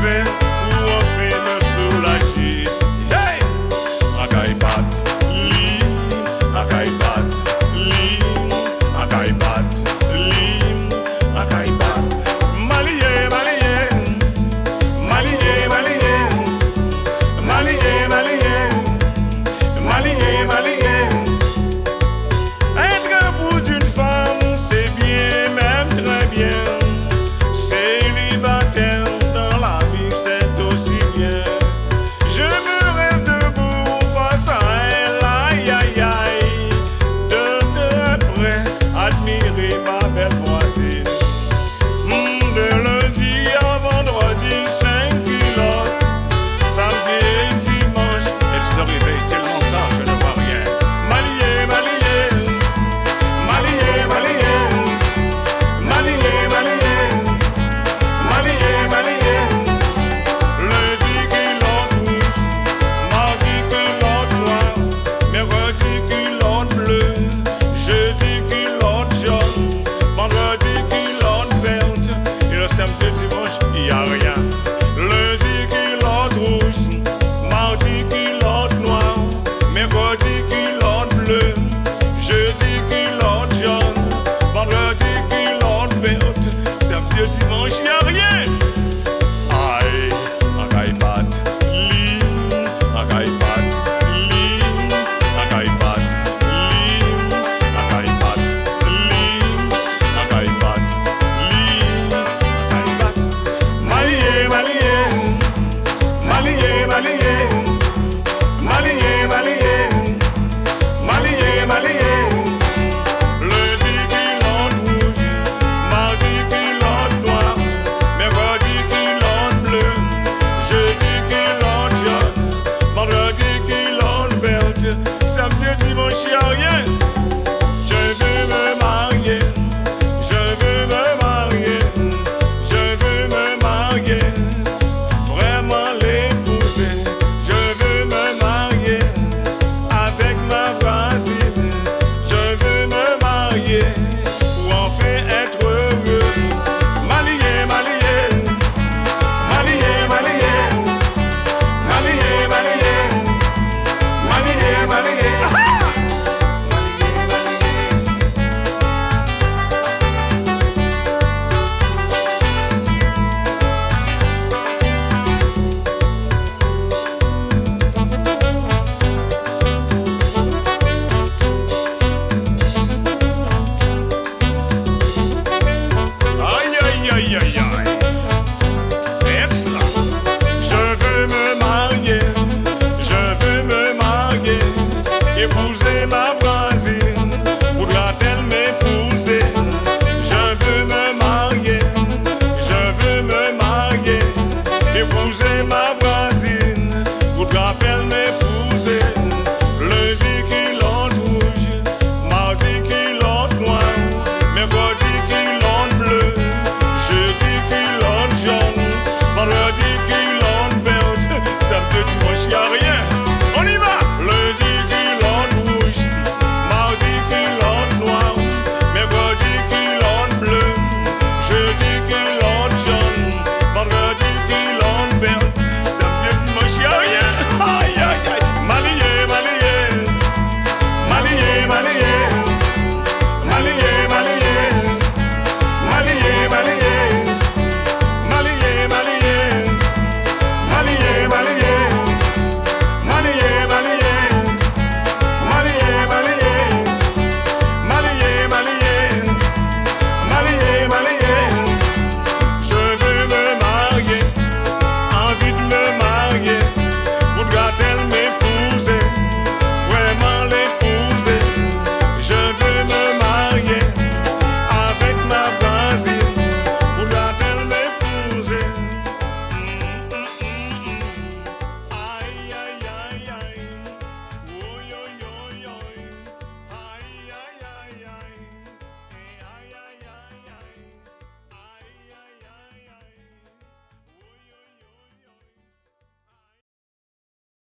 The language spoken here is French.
fait pour enfin me soulager. Hey! Akaipat, lim, akaipat, lim, akaipat, lim, akaipat. Malié, malié, malié, malié, malié, malié, malié, malié. Être époux d'une femme, c'est bien, même très bien. Célibataire dans la vie, c'est aussi bien. Je me rêve debout face à elle, aïe aïe aïe. De très près, admirer ma belle voisine. De lundi à vendredi, 5 kilos. Samedi et dimanche, elle se réveille tellement tard, je ne vois rien. Malié, malié, malié, malié, malié, malié, malié, malié. Lundi culotte rouge, mardi culotte noire, mercredi culotte bleue, jeudi culotte jaune, vendredi culotte verte, et le samedi et dimanche, il n'y a rien. Lundi culotte rouge, mardi culotte noire, mercredi culotte bleue, jeudi culotte jaune, vendredi culotte verte, samedi et dimanche,